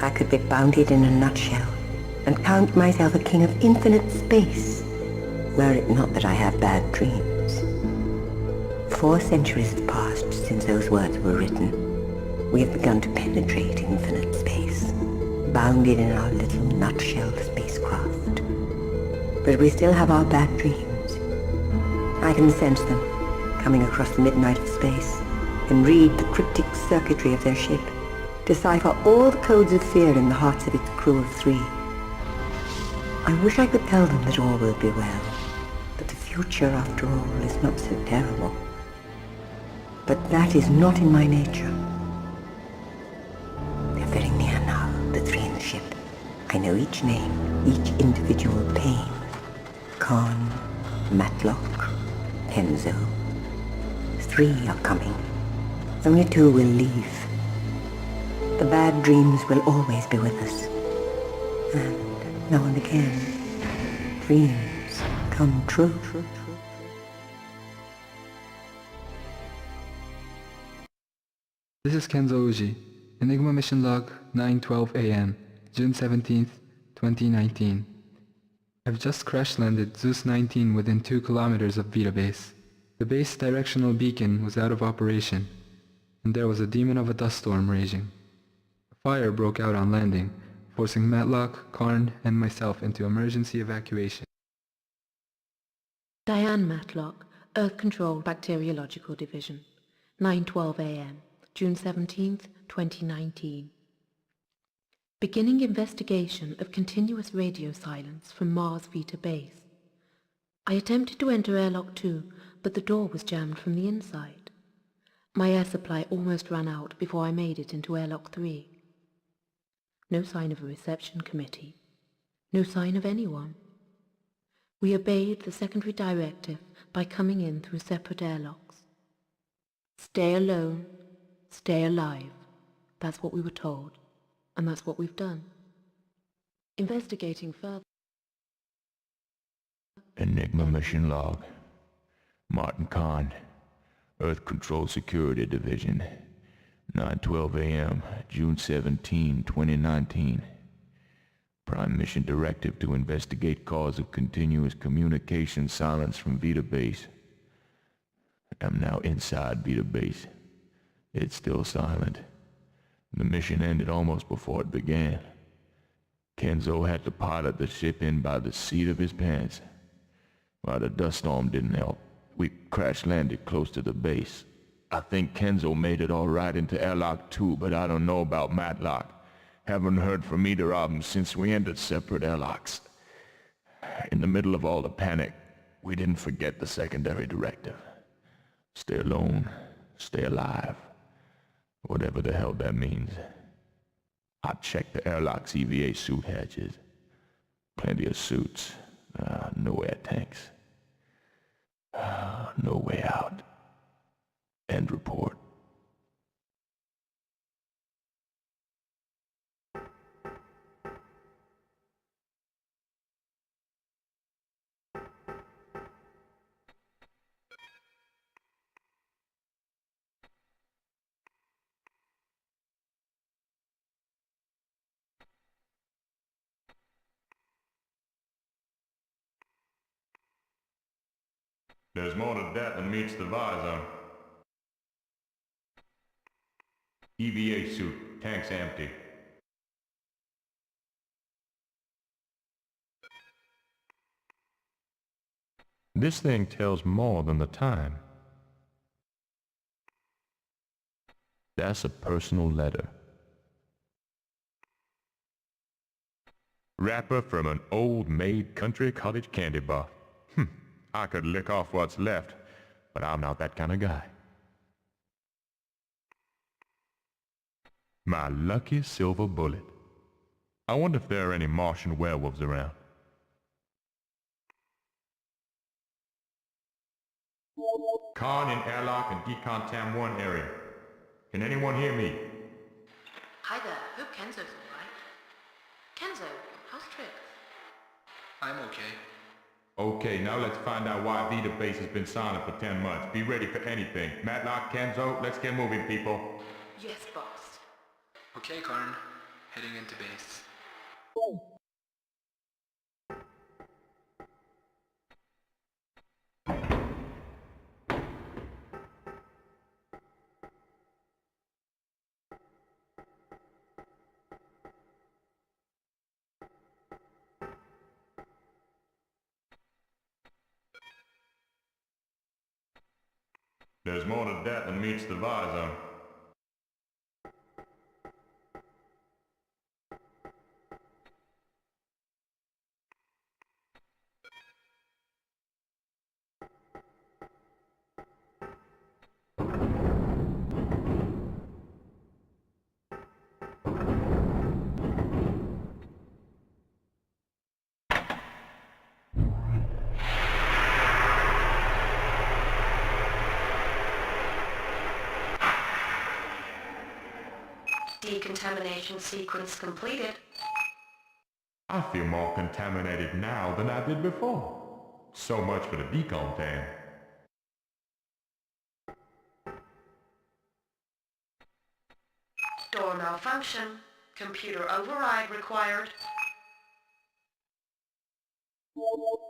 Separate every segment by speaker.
Speaker 1: I could be bounded in a nutshell and count myself a king of infinite space, were it not that I have bad dreams. 4 centuries have passed since those words were written. We have begun to penetrate infinite space, bounded in our little nutshell spacecraft. But we still have our bad dreams. I can sense them, coming across the midnight of space, and read the cryptic circuitry of their ship, decipher all the codes of fear in the hearts of its crew of 3. I wish I could tell them that all will be well, that the future, after all, is not so terrible. But that is not in my nature. They're very near now, the 3 in the ship. I know each name, each individual pain. Karne, Matlock, Kenzo. 3 are coming. Only 2 will leave. The bad dreams will always be with us. And now and again, dreams come true.
Speaker 2: This is Kenzo Uji. Enigma Mission Log, 9:12 a.m., June 17th, 2019. I've just crash-landed Zeus 19 within 2 kilometers of Vita Base. The base directional beacon was out of operation, and there was a demon of a dust storm raging. A fire broke out on landing, forcing Matlock, Karne, and myself into emergency evacuation.
Speaker 3: Diane Matlock, Earth Control Bacteriological Division, 9:12 a.m., June 17th, 2019. Beginning investigation of continuous radio silence from Mars Vita Base. I attempted to enter airlock 2, but the door was jammed from the inside. My air supply almost ran out before I made it into airlock 3. No sign of a reception committee. No sign of anyone. We obeyed the secondary directive by coming in through separate airlocks. Stay alone, stay alive. That's what we were told, and that's what we've done. Investigating further.
Speaker 4: Enigma Mission Log. Martin Karne, Earth Control Security Division, 9:12 a.m., June 17, 2019. Prime Mission Directive to investigate cause of continuous communication silence from Vita Base. I'm now inside Vita Base. It's still silent. The mission ended almost before it began. Kenzo had to pilot the ship in by the seat of his pants. While the dust storm didn't help, we crash-landed close to the base. I think Kenzo made it all right into airlock 2, but I don't know about Matlock. Haven't heard from either of them since we entered separate airlocks. In the middle of all the panic, we didn't forget the secondary directive. Stay alone, stay alive. Whatever the hell that means. I checked the airlock's EVA suit hatches. Plenty of suits. No air tanks. No way out. End report.
Speaker 5: There's more to that than meets the visor. EVA suit, tanks empty.
Speaker 4: This thing tells more than the time. That's a personal letter.
Speaker 5: Wrapper from an old-maid country cottage candy bar. I could lick off what's left, but I'm not that kind of guy. My lucky silver bullet. I wonder if there are any Martian werewolves around. Karne in airlock and decontam 1 area. Can anyone hear me?
Speaker 3: Hi there, hope Kenzo's alright. Kenzo, how's Trix?
Speaker 2: I'm okay.
Speaker 5: Okay, now let's find out why Vita Base has been silent for 10 months. Be ready for anything. Matlock, Kenzo, let's get moving, people.
Speaker 3: Yes, boss.
Speaker 2: Okay, Karne. heading into base.
Speaker 5: There's more to that than meets the visor.
Speaker 3: Decontamination sequence completed.
Speaker 5: I feel more contaminated now than I did before. So much for the decontam.
Speaker 3: Door malfunction. Computer override required.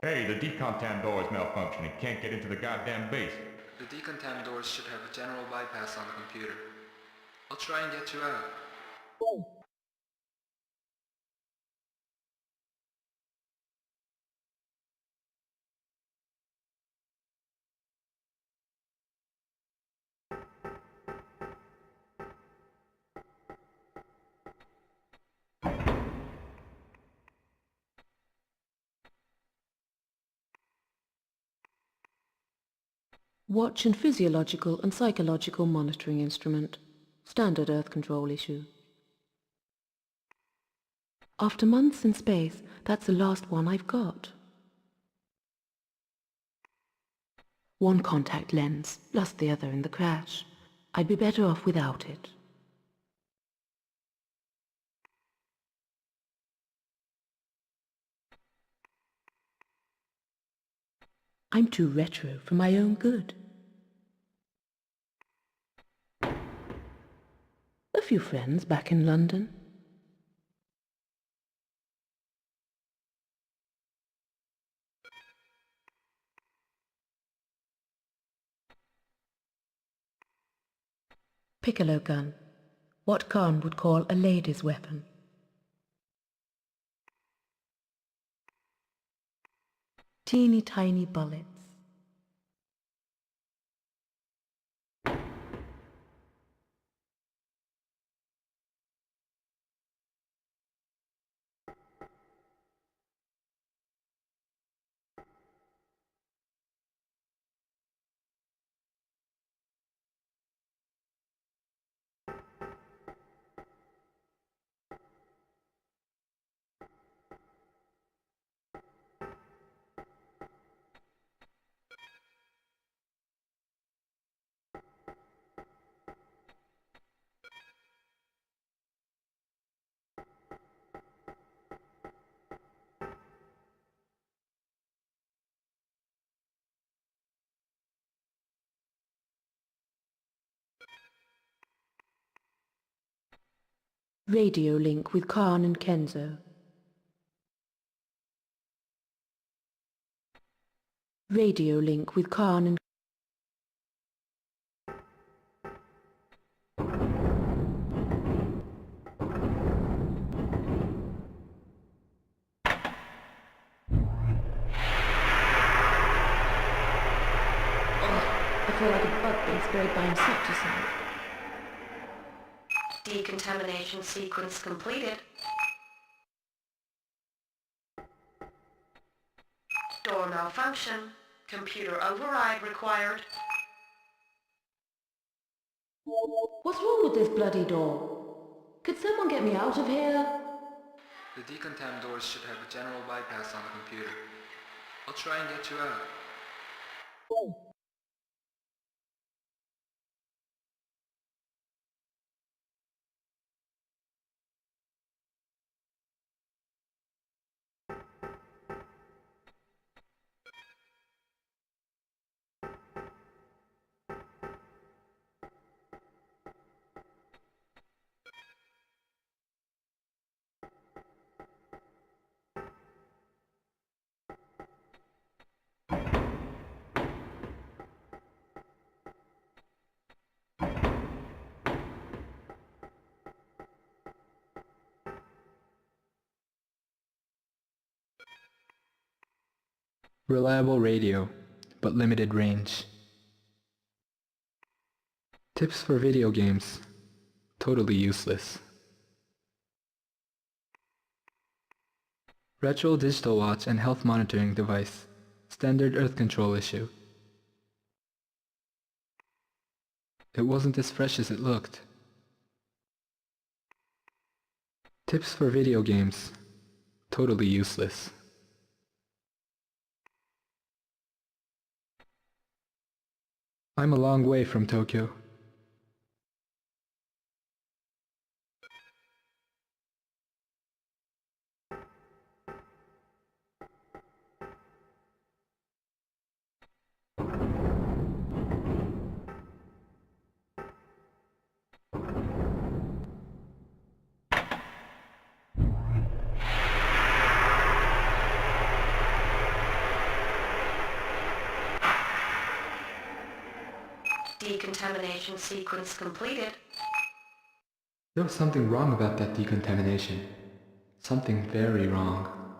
Speaker 5: Hey, the decontam door is malfunctioning. Can't get into the goddamn base.
Speaker 2: The decontam doors should have a general bypass on the computer. I'll try and get you out.
Speaker 3: Watch and physiological and psychological monitoring instrument. Standard Earth control issue. After months in space, that's the last one I've got. One contact lens, lost the other in the crash. I'd be better off without it. I'm too retro for my own good. A few friends back in London. Piccolo gun. What Karne would call a lady's weapon. Teeny tiny bullets. Radio link with Karne and Kenzo. Radio link with Karne and... I feel like a bug being sprayed by insecticide. Decontamination sequence completed. Door malfunction. Computer override required. What's wrong with this bloody door? Could someone get me out of here?
Speaker 2: The decontam doors should have a general bypass on the computer. I'll try and get you out. Reliable radio, but limited range. Tips for video games. Totally useless. Retro digital watch and health monitoring device. Standard earth control issue. It wasn't as fresh as it looked. Tips for video games. Totally useless. I'm a long way from Tokyo.
Speaker 3: Decontamination sequence completed.
Speaker 2: There was something wrong about that decontamination. Something very wrong.